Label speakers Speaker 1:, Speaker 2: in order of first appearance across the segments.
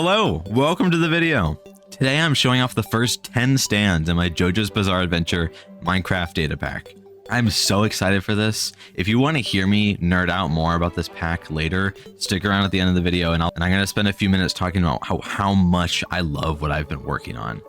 Speaker 1: Hello, welcome to the video. Today I'm showing off the first 10 stands in my JoJo's Bizarre Adventure Minecraft data pack. I'm so excited for this. If you want to hear me nerd out more about this pack later, stick around at the end of the video and I'm going to spend a few minutes talking about how much I love what I've been working on.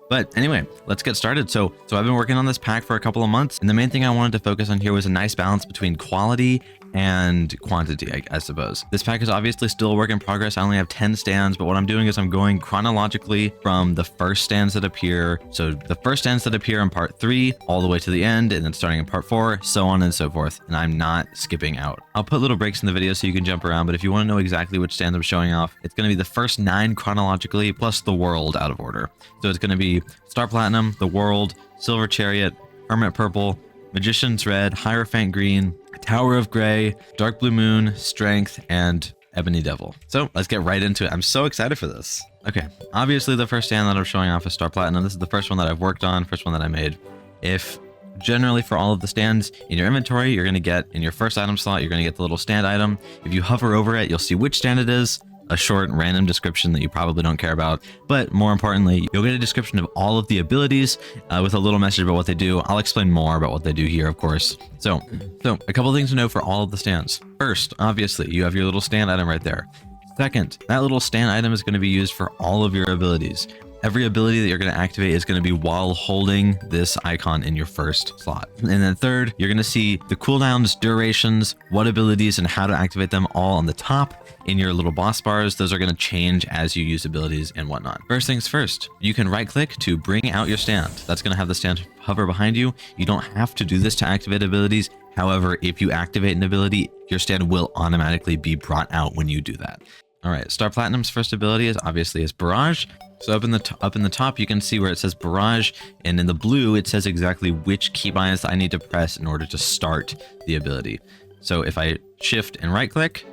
Speaker 1: But anyway, let's get started. So I've been working on this pack for a couple of months, and the main thing I wanted to focus on here was a nice balance between quality and quantity, I suppose. This pack is obviously still a work in progress. I only have 10 stands, but what I'm doing is I'm going chronologically from the first stands that appear. So the first stands that appear in part 3 all the way to the end, and then starting in part 4, so on and so forth. And I'm not skipping out. I'll put little breaks in the video so you can jump around, but if you want to know exactly which stand I'm showing off, it's going to be the first 9 chronologically plus the world out of order. So it's going to be Star Platinum, the world, Silver Chariot, Hermit Purple, Magician's Red, Hierophant Green, Tower of Gray, Dark Blue Moon, Strength, and Ebony Devil. So let's get right into it. I'm so excited for this. Okay, obviously the first stand that I'm showing off is Star Platinum. This is the first one that I've worked on, first one that I made. If generally for all of the stands in your inventory, you're going to get in your first item slot, you're going to get the little stand item. If you hover over it, you'll see which stand it is. A short random description that you probably don't care about, but more importantly, you'll get a description of all of the abilities with a little message about what they do. I'll explain more about what they do here, of course. So a couple of things to know for all of the stands. First, obviously, you have your little stand item right there. Second, that little stand item is going to be used for all of your abilities. Every ability that you're going to activate is going to be while holding this icon in your first slot. And then third, you're going to see the cooldowns, durations, what abilities, and how to activate them all on the top in your little boss bars. Those are going to change as you use abilities and whatnot. First things first, you can right click to bring out your stand. That's going to have the stand hover behind you. You don't have to do this to activate abilities. However, if you activate an ability, your stand will automatically be brought out when you do that. All right, Star Platinum's first ability is obviously Barrage. So up in the top, you can see where it says Barrage, and in the blue, it says exactly which keybinds I need to press in order to start the ability. So if I shift and right click,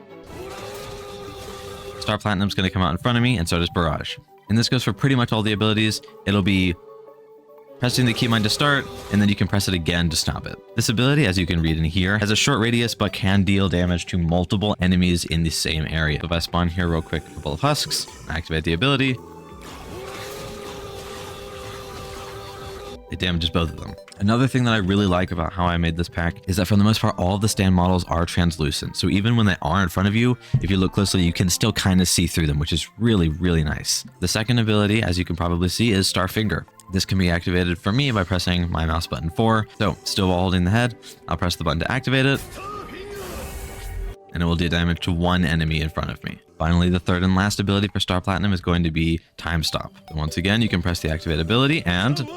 Speaker 1: Star Platinum's going to come out in front of me, and so does Barrage. And this goes for pretty much all the abilities. It'll be pressing the keybind to start, and then you can press it again to stop it. This ability, as you can read in here, has a short radius but can deal damage to multiple enemies in the same area. So if I spawn here real quick, a couple of husks, activate the ability, it damages both of them. Another thing that I really like about how I made this pack is that for the most part, all of the stand models are translucent. So even when they are in front of you, if you look closely, you can still kind of see through them, which is really, really nice. The second ability, as you can probably see, is Star Finger. This can be activated for me by pressing my mouse button 4. So still while holding the head, I'll press the button to activate it, and it will do damage to one enemy in front of me. Finally, the third and last ability for Star Platinum is going to be Time Stop. And once again, you can press the activate ability and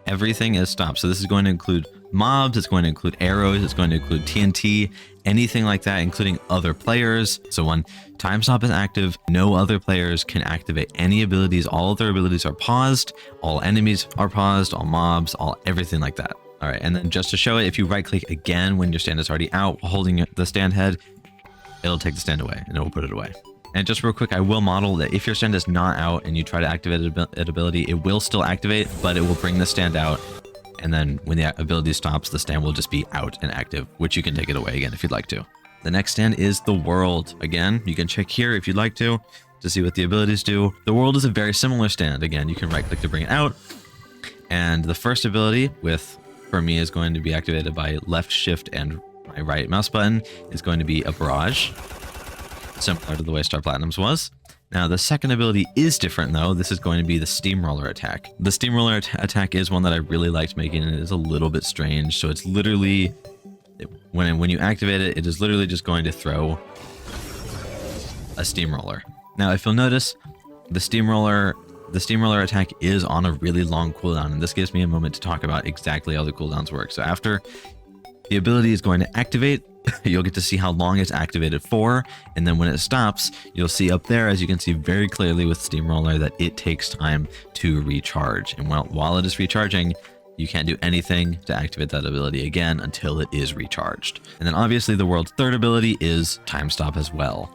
Speaker 1: everything is stopped. So this is going to include mobs, it's going to include arrows, it's going to include TNT, anything like that, including other players. So when Time Stop is active, no other players can activate any abilities. All of their abilities are paused, all enemies are paused, all mobs, everything like that. All right, and then just to show it, if you right click again when your stand is already out, holding the stand head, it'll take the stand away and it will put it away. And just real quick, I will model that if your stand is not out and you try to activate an ability, it will still activate, but it will bring the stand out. And then when the ability stops, the stand will just be out and active, which you can take it away again if you'd like to. The next stand is the world. Again, you can check here if you'd like to see what the abilities do. The world is a very similar stand. Again, you can right click to bring it out. And the first ability for me is going to be activated by left shift and my right mouse button is going to be a Barrage, similar to the way Star Platinum's was. Now the second ability is different though. This is going to be the Steamroller attack. The Steamroller attack is one that I really liked making, and it is a little bit strange. So it's literally, when you activate it, it is literally just going to throw a steamroller. Now if you'll notice, the steamroller attack is on a really long cooldown, and this gives me a moment to talk about exactly how the cooldowns work. So after the ability is going to activate, you'll get to see how long it's activated for, and then when it stops, you'll see up there, as you can see very clearly with Steamroller, that it takes time to recharge. And while it is recharging, you can't do anything to activate that ability again until it is recharged. And then obviously the world's third ability is Time Stop as well.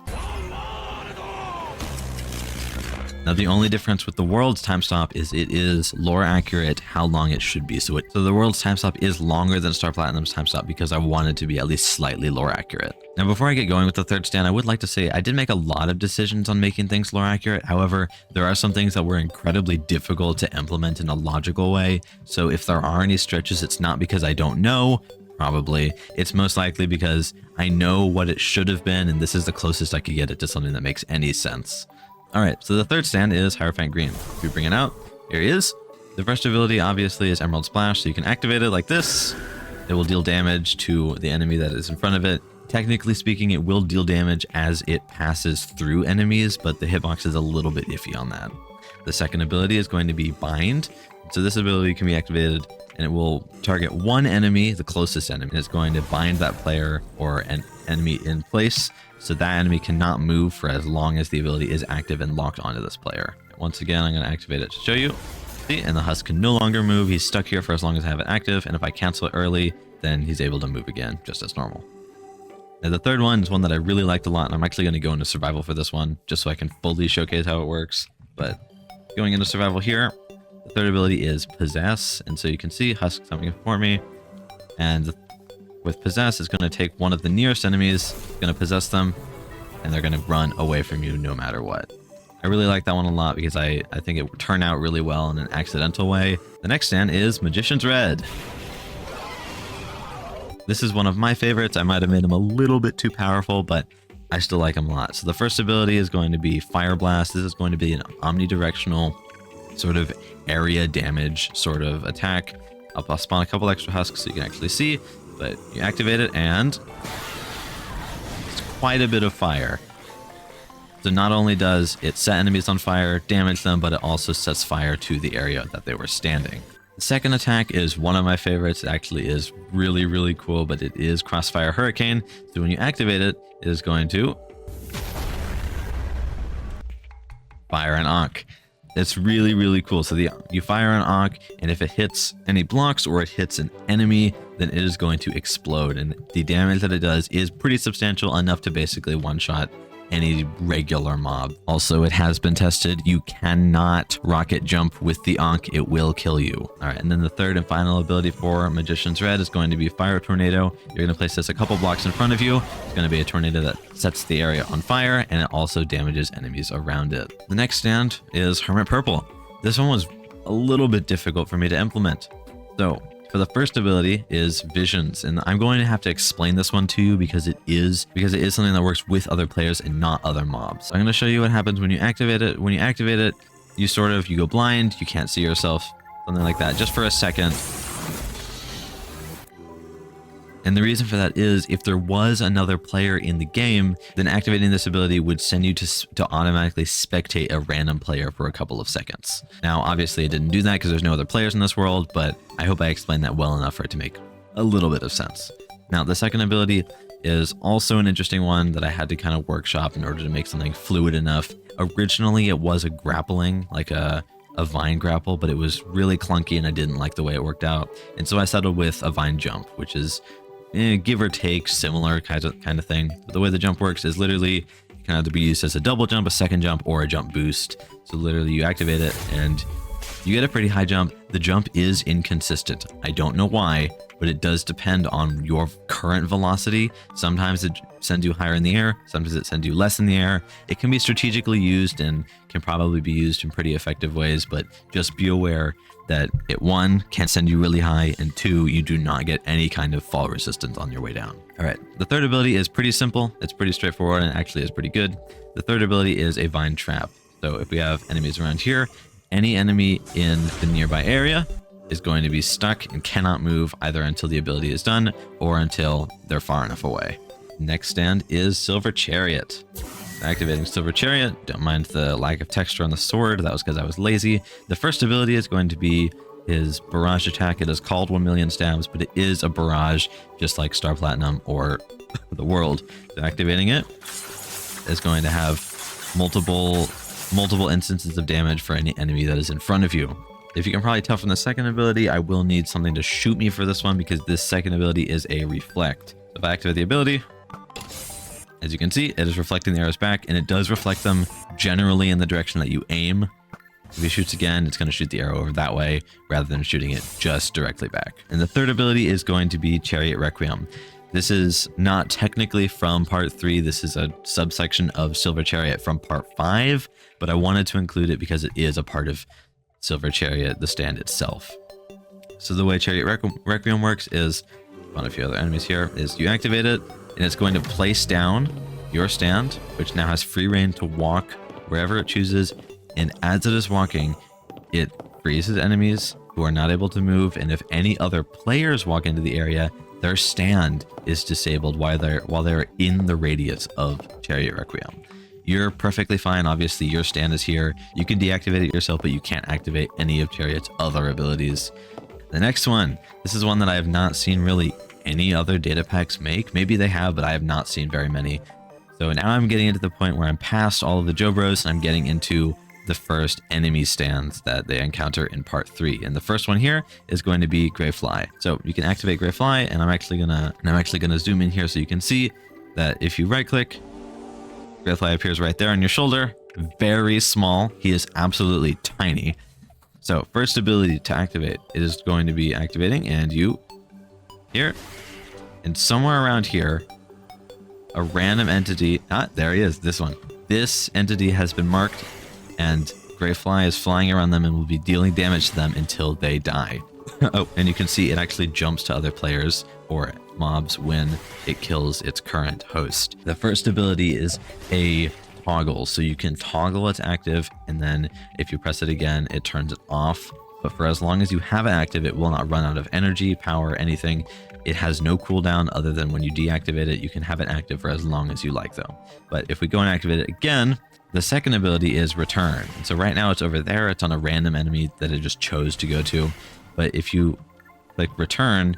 Speaker 1: Now, the only difference with the world's time stop is it is lore accurate how long it should be. So the world's time stop is longer than Star Platinum's time stop because I wanted to be at least slightly lore accurate. Now, before I get going with the third stand, I would like to say I did make a lot of decisions on making things lore accurate. However, there are some things that were incredibly difficult to implement in a logical way. So if there are any stretches, it's not because I don't know. Probably. It's most likely because I know what it should have been, and this is the closest I could get it to something that makes any sense. Alright, so the third stand is Hierophant Green. If we bring it out, here he is. The first ability obviously is Emerald Splash, so you can activate it like this. It will deal damage to the enemy that is in front of it. Technically speaking, it will deal damage as it passes through enemies, but the hitbox is a little bit iffy on that. The second ability is going to be Bind. So this ability can be activated and it will target one enemy, the closest enemy. And it's going to bind that player or an enemy in place, so that enemy cannot move for as long as the ability is active and locked onto this player. Once again, I'm going to activate it to show you. See, and the husk can no longer move. He's stuck here for as long as I have it active, and if I cancel it early, then he's able to move again, just as normal. Now, the third one is one that I really liked a lot, and I'm actually going to go into survival for this one, just so I can fully showcase how it works. But going into survival here, the third ability is Possess, and so you can see husk coming for me, and with Possess, it's going to take one of the nearest enemies, going to possess them, and they're going to run away from you no matter what. I really like that one a lot because I think it would turn out really well in an accidental way. The next stand is Magician's Red. This is one of my favorites. I might have made him a little bit too powerful, but I still like him a lot. So the first ability is going to be Fire Blast. This is going to be an omnidirectional sort of area damage sort of attack. I'll spawn a couple extra husks so you can actually see. But you activate it and it's quite a bit of fire. So not only does it set enemies on fire, damage them, but it also sets fire to the area that they were standing. The second attack is one of my favorites. It actually is really, really cool, but it is Crossfire Hurricane. So when you activate it, it is going to fire an Ankh. It's really, really cool. So you fire an Ankh, and if it hits any blocks or it hits an enemy, then it is going to explode. And the damage that it does is pretty substantial, enough to basically one-shot any regular mob. Also, it has been tested. You cannot rocket jump with the Ankh. It will kill you. All right, and then the third and final ability for Magician's Red is going to be Fire Tornado. You're going to place this a couple blocks in front of you. It's going to be a tornado that sets the area on fire, and it also damages enemies around it. The next stand is Hermit Purple. This one was a little bit difficult for me to implement. So for the first ability is Visions, and I'm going to have to explain this one to you because it is something that works with other players and not other mobs. So I'm going to show you what happens when you activate it. When you activate it, you go blind, you can't see yourself, something like that, just for a second. And the reason for that is if there was another player in the game, then activating this ability would send you to automatically spectate a random player for a couple of seconds. Now, obviously, it didn't do that because there's no other players in this world, but I hope I explained that well enough for it to make a little bit of sense. Now, the second ability is also an interesting one that I had to kind of workshop in order to make something fluid enough. Originally, it was a grappling, like a vine grapple, but it was really clunky and I didn't like the way it worked out. And so I settled with a vine jump, which is give or take similar kind of thing. But the way the jump works is literally kind of to be used as a double jump, a second jump, or a jump boost. So literally you activate it and you get a pretty high jump. The jump is inconsistent. I don't know why, but it does depend on your current velocity. Sometimes it sends you higher in the air, sometimes it sends you less in the air. It can be strategically used and can probably be used in pretty effective ways, but just be aware that it, one, can't send you really high, and two, you do not get any kind of fall resistance on your way down. All right, the third ability is pretty simple. It's pretty straightforward and actually is pretty good. The third ability is a vine trap. So if we have enemies around here, any enemy in the nearby area is going to be stuck and cannot move either until the ability is done or until they're far enough away. Next stand is Silver Chariot. Activating Silver Chariot, don't mind the lack of texture on the sword, that was because I was lazy. The first ability is going to be his barrage attack. It is called 1 million stabs, but it is a barrage, just like Star Platinum or the world. So activating it is going to have multiple instances of damage for any enemy that is in front of you. If you can probably tell from the second ability, I will need something to shoot me for this one because this second ability is a reflect. So if I activate the ability, as you can see, it is reflecting the arrows back, and it does reflect them generally in the direction that you aim. If he shoots again, it's going to shoot the arrow over that way rather than shooting it just directly back. And the third ability is going to be Chariot Requiem. This is not technically from part 3. This is a subsection of Silver Chariot from part 5, but I wanted to include it because it is a part of Silver Chariot, the stand itself. So the way Chariot Requiem works is, on a few other enemies here, is you activate it and it's going to place down your stand, which now has free reign to walk wherever it chooses. And as it is walking, it freezes enemies who are not able to move. And if any other players walk into the area, their stand is disabled while they're in the radius of Chariot Requiem. You're perfectly fine. Obviously, your stand is here. You can deactivate it yourself, but you can't activate any of Chariot's other abilities. The next one, this is one that I have not seen really any other data packs make. Maybe they have, but I have not seen very many. So now I'm getting into the point where I'm past all of the JOJO'S and I'm getting into the first enemy stands that they encounter in part 3. And the first one here is going to be Gray Fly. So you can activate Gray Fly, and I'm actually gonna zoom in here so you can see that if you right click, Gray Fly appears right there on your shoulder. Very small. He is absolutely tiny. So first ability to activate, it is going to be activating, and you here, and somewhere around here, a random entity, there he is, this one. This entity has been marked, and Gray Fly is flying around them and will be dealing damage to them until they die. Oh, and you can see it actually jumps to other players or mobs when it kills its current host. The first ability is a toggle, so you can toggle its active, and then if you press it again, it turns it off. But for as long as you have it active, it will not run out of energy, power, anything. It has no cooldown other than when you deactivate it. You can have it active for as long as you like, though. But if we go and activate it again, the second ability is Return. So right now it's over there. It's on a random enemy that it just chose to go to. But if you click Return,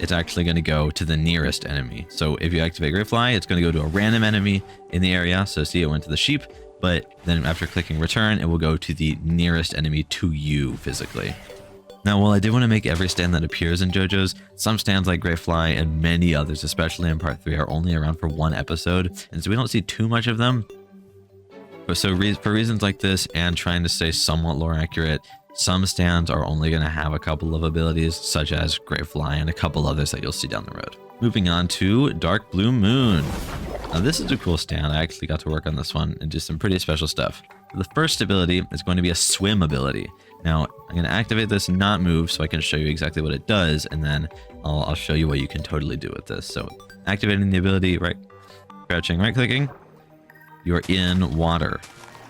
Speaker 1: it's actually going to go to the nearest enemy. So if you activate Gray Fly, it's going to go to a random enemy in the area. So see, it went to the sheep, but then after clicking Return, it will go to the nearest enemy to you physically. Now, while I did want to make every stand that appears in JOJO's, some stands like Gray Fly and many others, especially in part 3, are only around for one episode, and so we don't see too much of them. But so for reasons like this and trying to stay somewhat lore accurate, some stands are only going to have a couple of abilities, such as Gray Fly and a couple others that you'll see down the road. Moving on to Dark Blue Moon. Now this is a cool stand. I actually got to work on this one and do some pretty special stuff. The first ability is going to be a swim ability. Now I'm going to activate this and not move so I can show you exactly what it does, and then I'll show you what you can totally do with this. So activating the ability, crouching, right clicking, you're in water.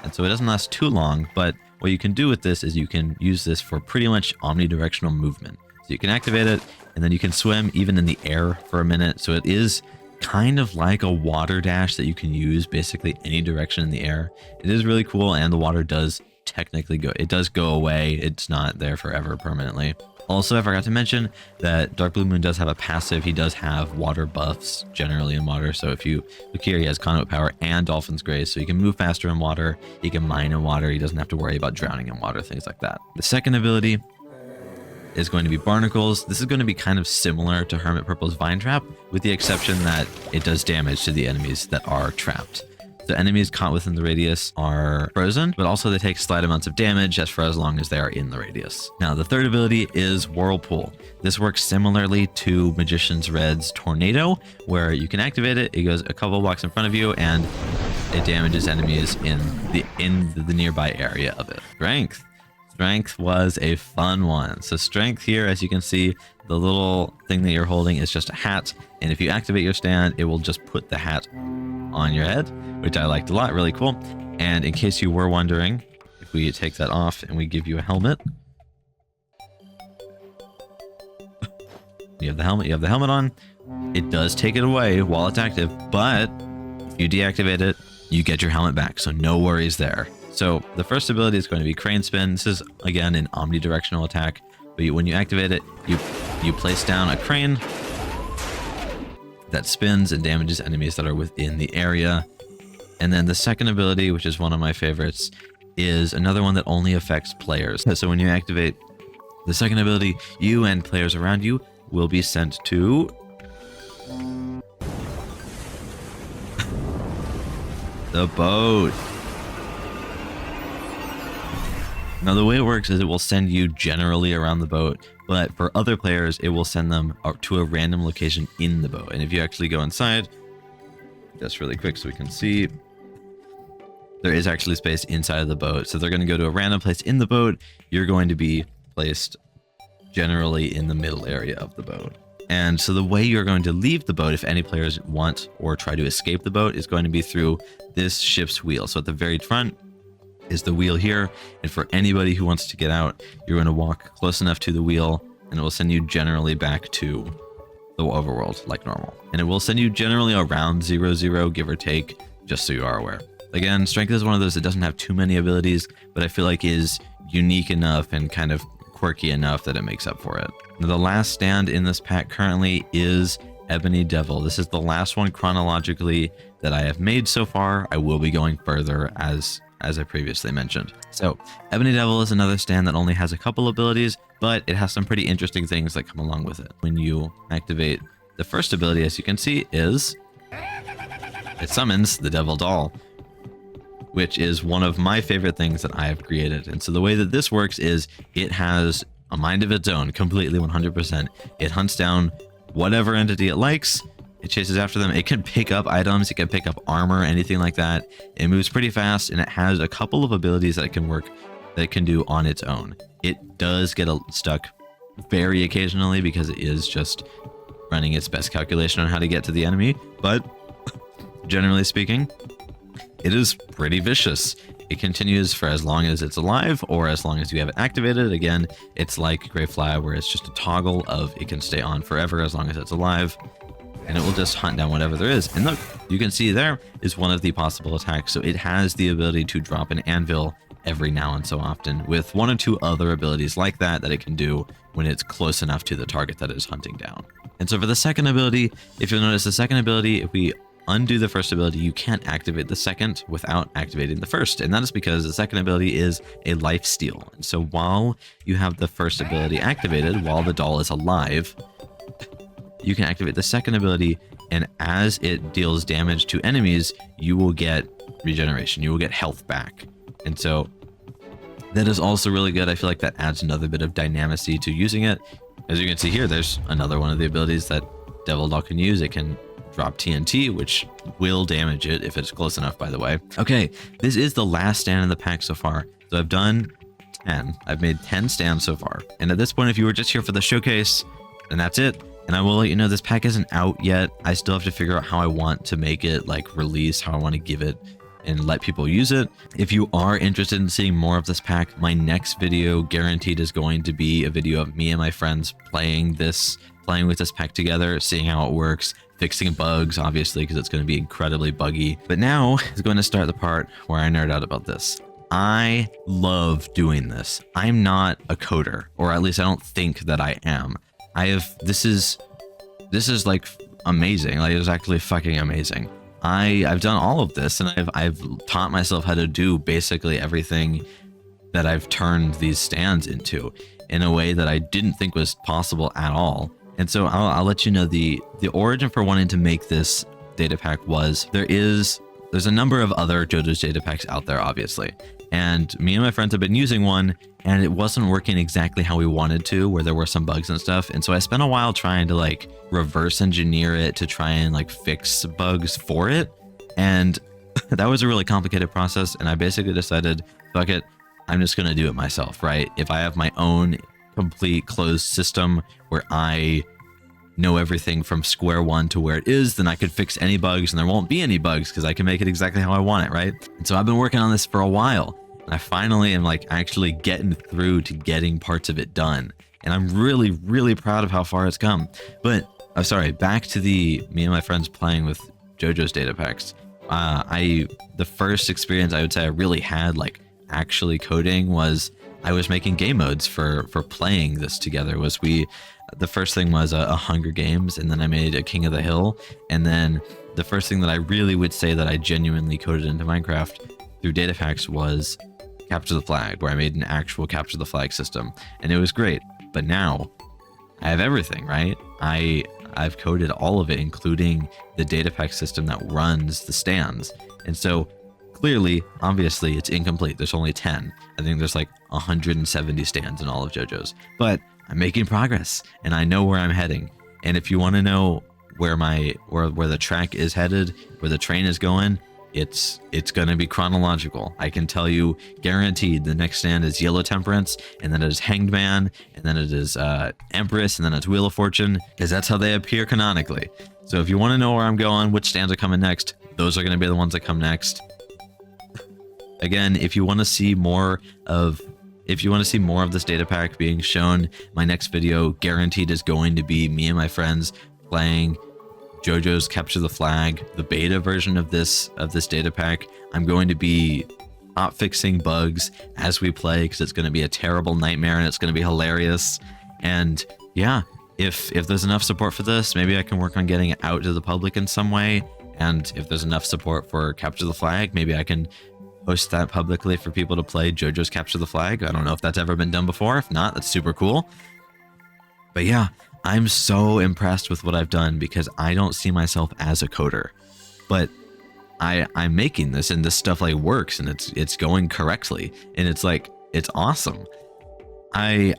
Speaker 1: And so it doesn't last too long, but what you can do with this is you can use this for pretty much omnidirectional movement. So you can activate it, and then you can swim even in the air for a minute. So it is kind of like a water dash that you can use basically any direction in the air. It is really cool, and the water does technically go away. It's not there forever permanently. Also, I forgot to mention that Dark Blue Moon does have a passive. He does have water buffs generally in water. So if you look here, he has conduit power and Dolphin's Grace. So he can move faster in water. He can mine in water. He doesn't have to worry about drowning in water, things like that. The second ability is going to be Barnacles. This is going to be kind of similar to Hermit Purple's Vine Trap, with the exception that it does damage to the enemies that are trapped. The enemies caught within the radius are frozen, but also they take slight amounts of damage just for as long as they are in the radius. Now, the third ability is Whirlpool. This works similarly to Magician's Red's Tornado, where you can activate it. It goes a couple blocks in front of you, and it damages enemies in the nearby area of it. Strength. Strength was a fun one. So strength here, as you can see, the little thing that you're holding is just a hat. And if you activate your stand, it will just put the hat on your head, which I liked a lot. Really cool. And in case you were wondering, if we take that off and we give you a helmet, you have the helmet on. It does take it away while it's active, but if you deactivate it, you get your helmet back. So no worries there. So the first ability is going to be Crane Spin. This is, again, an omnidirectional attack. But when you activate it, you place down a crane that spins and damages enemies that are within the area. And then the second ability, which is one of my favorites, is another one that only affects players. So when you activate the second ability, you and players around you will be sent to The boat. Now the way it works is it will send you generally around the boat, but for other players, it will send them to a random location in the boat. And if you actually go inside, just really quick so we can see, there is actually space inside of the boat. So they're going to go to a random place in the boat. You're going to be placed generally in the middle area of the boat. And so the way you're going to leave the boat, if any players want or try to escape the boat, is going to be through this ship's wheel. So at the very front is the wheel here. And for anybody who wants to get out, you're going to walk close enough to the wheel and it will send you generally back to the overworld like normal. And it will send you generally around 0-0, give or take, just so you are aware. Again, strength is one of those that doesn't have too many abilities, but I feel like is unique enough and kind of quirky enough that it makes up for it. Now, the last stand in this pack currently is Ebony Devil. This is the last one chronologically that I have made so far. I will be going further as I previously mentioned. So Ebony Devil is another stand that only has a couple abilities, but it has some pretty interesting things that come along with it. When you activate the first ability, as you can see, is it summons the Devil Doll, which is one of my favorite things that I have created. And so the way that this works is it has a mind of its own, completely 100%. It hunts down whatever entity it likes. It chases after them. It can pick up items. It can pick up armor, anything like that. It moves pretty fast, and it has a couple of abilities that it can do on its own. It does get stuck very occasionally because it is just running its best calculation on how to get to the enemy. But generally speaking, it is pretty vicious. It continues for as long as it's alive or as long as you have it activated. Again, it's like Grey Fly, where it's just a toggle of it can stay on forever as long as it's alive, and it will just hunt down whatever there is. And look, you can see there is one of the possible attacks. So it has the ability to drop an anvil every now and so often, with one or two other abilities like that it can do when it's close enough to the target that it is hunting down. And so for the second ability, if you'll notice the second ability, if we undo the first ability, you can't activate the second without activating the first. And that is because the second ability is a life steal. And so while you have the first ability activated, while the doll is alive, you can activate the second ability, and as it deals damage to enemies, you will get regeneration. You will get health back. And so that is also really good. I feel like that adds another bit of dynamicy to using it. As you can see here, there's another one of the abilities that Devil Doll can use. It can drop TNT, which will damage it if it's close enough, by the way. Okay, this is the last stand in the pack so far. So I've done 10. I've made 10 stands so far. And at this point, if you were just here for the showcase, then that's it. And I will let you know this pack isn't out yet. I still have to figure out how I want to make it like release, how I want to give it and let people use it. If you are interested in seeing more of this pack, my next video guaranteed is going to be a video of me and my friends playing with this pack together, seeing how it works, fixing bugs, obviously, because it's going to be incredibly buggy. But now is going to start the part where I nerd out about this. I love doing this. I'm not a coder, or at least I don't think that I am. This is like amazing. Like, it's actually fucking amazing. I've done all of this, and I've taught myself how to do basically everything that I've turned these stands into in a way that I didn't think was possible at all. And so I'll let you know the origin for wanting to make this data pack was there's a number of other JOJO's data packs out there, obviously. And me and my friends have been using one, and it wasn't working exactly how we wanted to, where there were some bugs and stuff. And so I spent a while trying to like reverse engineer it to try and like fix bugs for it. And that was a really complicated process. And I basically decided, fuck it, I'm just going to do it myself, right? If I have my own complete closed system where I know everything from square one to where it is, then I could fix any bugs and there won't be any bugs because I can make it exactly how I want it, right? And so I've been working on this for a while, and I finally am like actually getting through to getting parts of it done. And I'm really, really proud of how far it's come. But I'm sorry, back to me and my friends playing with JOJO's data packs. The first experience I would say I really had like actually coding was I was making game modes for playing this together. The first thing was a Hunger Games, and then I made a King of the Hill. And then the first thing that I really would say that I genuinely coded into Minecraft through data packs was Capture the Flag, where I made an actual Capture the Flag system. And it was great. But now I have everything, right? I've coded all of it, including the data pack system that runs the stands. And so clearly, obviously, it's incomplete. There's only 10. I think there's like 170 stands in all of JoJo's. But I'm making progress, and I know where I'm heading. And if you want to know where the track is headed, where the train is going, it's going to be chronological. I can tell you guaranteed the next stand is Yellow Temperance, and then it is Hanged Man, and then it is Empress, and then it's Wheel of Fortune, because that's how they appear canonically. So if you want to know where I'm going, which stands are coming next, those are going to be the ones that come next. Again, if you want to see more of this data pack being shown, my next video guaranteed is going to be me and my friends playing JoJo's Capture the Flag, the beta version of this data pack. I'm going to be hot fixing bugs as we play, because it's going to be a terrible nightmare and it's going to be hilarious. And yeah, if there's enough support for this, maybe I can work on getting it out to the public in some way. And if there's enough support for Capture the Flag, maybe I can post that publicly for people to play JoJo's Capture the Flag. I don't know if that's ever been done before. If not, that's super cool. But yeah, I'm so impressed with what I've done, because I don't see myself as a coder, but I'm making this, and this stuff like works, and it's going correctly, and it's like, it's awesome. I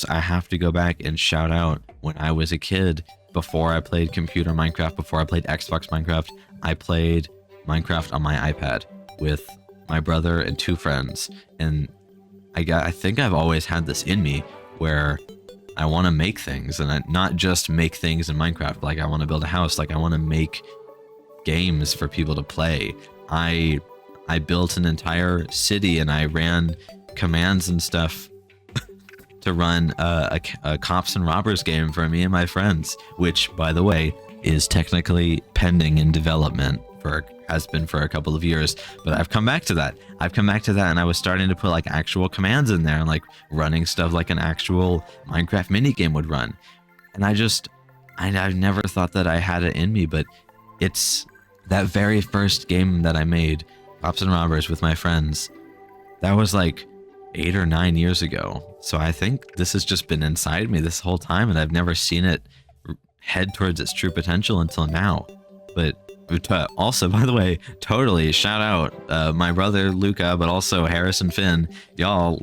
Speaker 1: have to go back and shout out when I was a kid, before I played computer Minecraft, before I played Xbox Minecraft, I played Minecraft on my iPad with my brother and 2 friends, and I think I've always had this in me where I want to make things, and not just make things in Minecraft. Like, I want to build a house. Like, I want to make games for people to play. I built an entire city, and I ran commands and stuff to run a cops and robbers game for me and my friends, which, by the way, is technically pending in development has been for a couple of years, but I've come back to that. And I was starting to put like actual commands in there, and like running stuff like an actual Minecraft minigame would run. And I've never thought that I had it in me, but it's that very first game that I made, Cops and Robbers, with my friends. That was like 8 or 9 years ago. So I think this has just been inside me this whole time, and I've never seen it head towards its true potential until now. But also, by the way, totally shout out my brother Luca, but also Harris and Finn. Y'all,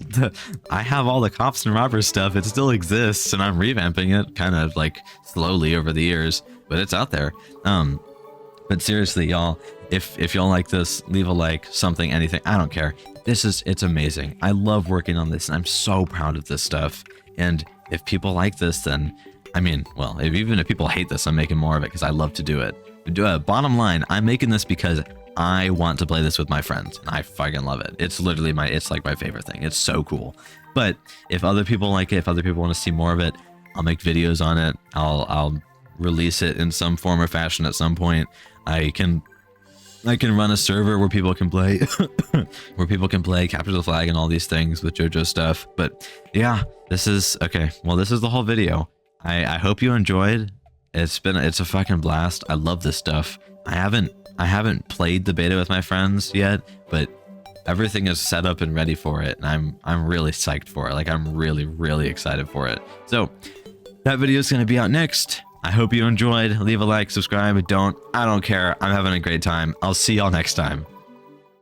Speaker 1: I have all the Cops and Robbers stuff. It still exists, and I'm revamping it kind of like slowly over the years, but it's out there. But seriously, y'all, if y'all like this, leave a like, something, anything. I don't care. It's amazing. I love working on this, and I'm so proud of this stuff. And if people like this, then, I mean, well, even if people hate this, I'm making more of it because I love to do it. Bottom line, I'm making this because I want to play this with my friends, and I fucking love it. It's literally it's like my favorite thing. It's so cool. But if other people like it, if other people want to see more of it, I'll make videos on it. I'll release it in some form or fashion at some point. I can run a server where people can play Capture the Flag and all these things with JoJo stuff. But yeah, this is okay. Well, this is the whole video. I hope you enjoyed. It's a fucking blast. I love this stuff. I haven't played the beta with my friends yet, but everything is set up and ready for it, and I'm really psyched for it. Like, I'm really excited for it. So that video is going to be out next. I hope you enjoyed. Leave a like, subscribe. I don't care. I'm having a great time. I'll see y'all next time.